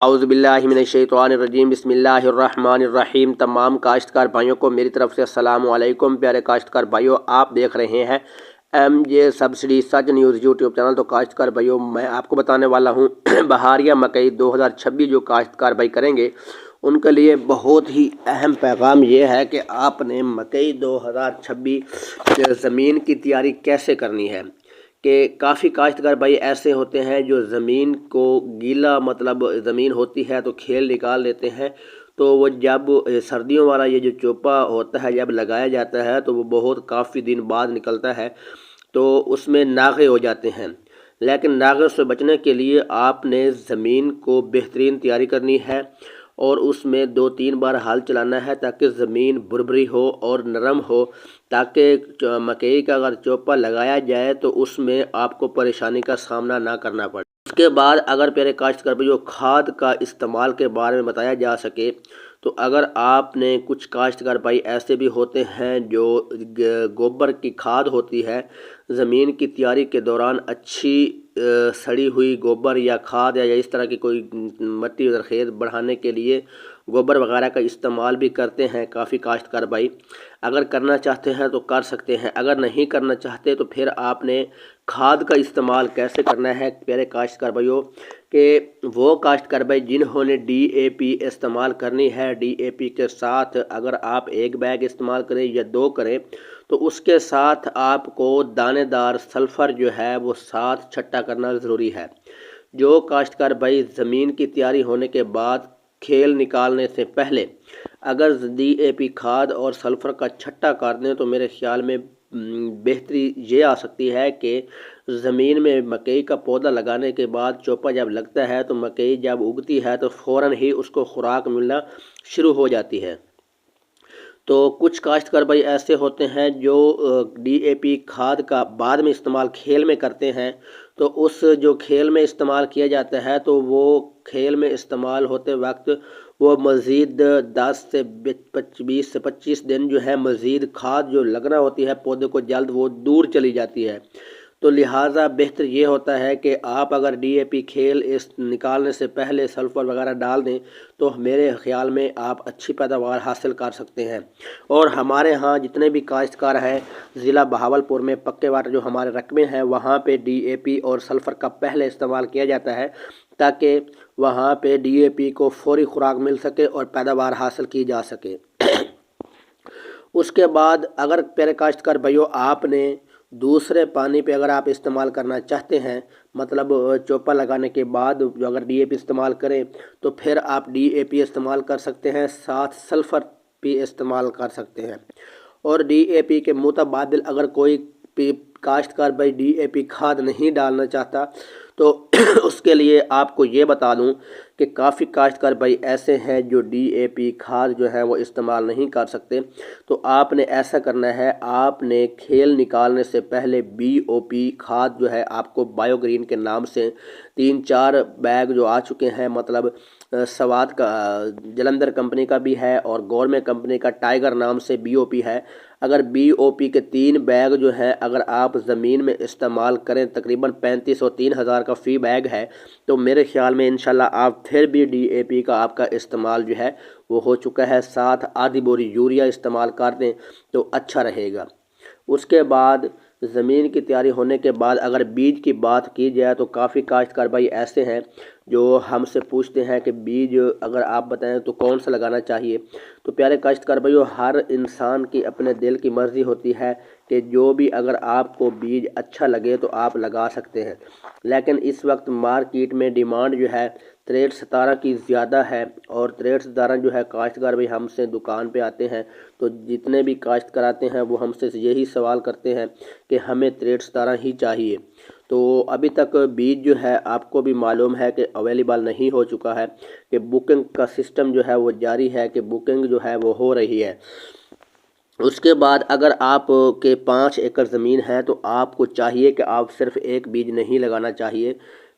اعوذ باللہ من الشیطان الرجیم، بسم اللہ الرحمن الرحیم۔ تمام کاشتکار بھائیوں کو میری طرف سے السلام علیکم۔ پیارے کاشتکار بھائیوں، آپ دیکھ رہے ہیں ایم جے سبسڈی سچ نیوز یوٹیوب چینل۔ تو کاشتکار بھائیوں، میں آپ کو بتانے والا ہوں بہاریہ مکئی 2026 جو کاشتکار بھائی کریں گے ان کے لیے بہت ہی اہم پیغام یہ ہے کہ آپ نے مکئی 2026 زمین کی تیاری کیسے کرنی ہے۔ کہ کافی کاشتکار بھائی ایسے ہوتے ہیں جو زمین کو گیلا مطلب زمین ہوتی ہے تو کھیل نکال لیتے ہیں، تو وہ جب سردیوں والا یہ جو چوپا ہوتا ہے جب لگایا جاتا ہے تو وہ بہت کافی دن بعد نکلتا ہے تو اس میں ناغے ہو جاتے ہیں۔ لیکن ناغے سے بچنے کے لیے آپ نے زمین کو بہترین تیاری کرنی ہے اور اس میں 2-3 بار ہل چلانا ہے تاکہ زمین بھربھری ہو اور نرم ہو، تاکہ مکئی کا اگر چوپا لگایا جائے تو اس میں آپ کو پریشانی کا سامنا نہ کرنا پڑے۔ اس کے بعد اگر پیارے کاشتکار بھائیوں کھاد کا استعمال کے بارے میں بتایا جا سکے تو اگر آپ نے کچھ کاشتکار بھائی ایسے بھی ہوتے ہیں جو گوبر کی کھاد ہوتی ہے زمین کی تیاری کے دوران اچھی سڑی ہوئی گوبر یا کھاد یا اس طرح کی کوئی مٹی زرخیز بڑھانے کے لیے گوبر وغیرہ کا استعمال بھی کرتے ہیں کافی کاشتکار بھائی۔ اگر کرنا چاہتے ہیں تو کر سکتے ہیں، اگر نہیں کرنا چاہتے تو پھر آپ نے کھاد کا استعمال کیسے کرنا ہے پیارے کاشتکار بھائیوں کہ وہ کاشتکار بھائی جنہوں نے ڈی اے پی استعمال کرنی ہے، ڈی اے پی کے ساتھ اگر آپ 1 بیگ استعمال کریں یا 2 کریں تو اس کے ساتھ آپ کو دانے دار سلفر جو ہے وہ ساتھ چھٹا کرنا ضروری ہے۔ جو کاشتکار بھائی زمین کی تیاری ہونے کے بعد کھیل نکالنے سے پہلے اگر ڈی اے پی کھاد اور سلفر کا چھٹا کر دیں تو میرے خیال میں بہتری یہ آ سکتی ہے کہ زمین میں مکئی کا پودا لگانے کے بعد چوپا جب لگتا ہے تو مکئی جب اگتی ہے تو فوراً ہی اس کو خوراک ملنا شروع ہو جاتی ہے۔ تو کچھ کاشتکار بھائی ایسے ہوتے ہیں جو ڈی اے پی کھاد کا بعد میں استعمال کھیل میں کرتے ہیں، تو اس جو کھیل میں استعمال کیا جاتا ہے تو وہ کھیل میں استعمال ہوتے وقت وہ مزید 10 سے 20 سے 25 دن جو ہے مزید کھاد جو لگنا ہوتی ہے پودے کو جلد وہ دور چلی جاتی ہے۔ تو لہٰذا بہتر یہ ہوتا ہے کہ آپ اگر ڈی اے پی کھیل اس نکالنے سے پہلے سلفر وغیرہ ڈال دیں تو میرے خیال میں آپ اچھی پیداوار حاصل کر سکتے ہیں۔ اور ہمارے ہاں جتنے بھی کاشتکار ہیں ضلع بہاولپور میں پکے واٹر جو ہمارے رقبے ہیں وہاں پہ ڈی اے پی اور سلفر کا پہلے استعمال کیا جاتا ہے تاکہ وہاں پہ ڈی اے پی کو فوری خوراک مل سکے اور پیداوار حاصل کی جا سکے۔ اس کے بعد اگر پیارے کاشتکار بھائیوں آپ نے دوسرے پانی پہ اگر آپ استعمال کرنا چاہتے ہیں مطلب چوپا لگانے کے بعد جو اگر ڈی اے پی استعمال کریں تو پھر آپ ڈی اے پی استعمال کر سکتے ہیں، ساتھ سلفر بھی استعمال کر سکتے ہیں۔ اور ڈی اے پی کے متبادل اگر کوئی کاشتکار بھائی ڈی اے پی کھاد نہیں ڈالنا چاہتا تو اس کے لیے آپ کو یہ بتا دوں کہ کافی کاشتکار بھائی ایسے ہیں جو ڈی اے پی کھاد جو ہے وہ استعمال نہیں کر سکتے، تو آپ نے ایسا کرنا ہے، آپ نے کھیل نکالنے سے پہلے بی او پی کھاد جو ہے آپ کو بایو گرین کے نام سے 3-4 بیگ جو آ چکے ہیں، مطلب سواد کا جلندھر کمپنی کا بھی ہے اور گورنمنٹ کمپنی کا ٹائیگر نام سے بی او پی ہے۔ اگر بی او پی کے 3 بیگ جو ہیں اگر آپ زمین میں استعمال کریں تقریباً 3500-3000 کا فی بیگ ہے تو میرے خیال میں انشاءاللہ آپ پھر بھی ڈی اے پی کا آپ کا استعمال جو ہے وہ ہو چکا ہے، ساتھ آدھی بوری یوریا استعمال کر دیں تو اچھا رہے گا۔ اس کے بعد زمین کی تیاری ہونے کے بعد اگر بیج کی بات کی جائے تو کافی کاشتکار بھائی ایسے ہیں جو ہم سے پوچھتے ہیں کہ بیج اگر آپ بتائیں تو کون سا لگانا چاہیے۔ تو پیارے کاشتکار بھائیو، ہر انسان کی اپنے دل کی مرضی ہوتی ہے کہ جو بھی اگر آپ کو بیج اچھا لگے تو آپ لگا سکتے ہیں، لیکن اس وقت مارکیٹ میں ڈیمانڈ جو ہے 63-17 کی زیادہ ہے اور 63-17 جو ہے کاشتکار بھائی ہم سے دکان پہ آتے ہیں تو جتنے بھی کاشتکار آتے ہیں وہ ہم سے یہی سوال کرتے ہیں کہ ہمیں 63-17 ہی چاہیے۔ تو ابھی تک بیج جو ہے آپ کو بھی معلوم ہے کہ اویلیبل نہیں ہو چکا ہے، کہ بکنگ کا سسٹم جو ہے وہ جاری ہے، کہ بکنگ جو ہے وہ ہو رہی ہے۔ اس کے بعد اگر آپ کے 5 ایکڑ زمین ہے تو آپ کو چاہیے کہ آپ صرف ایک بیج نہیں لگانا چاہیے،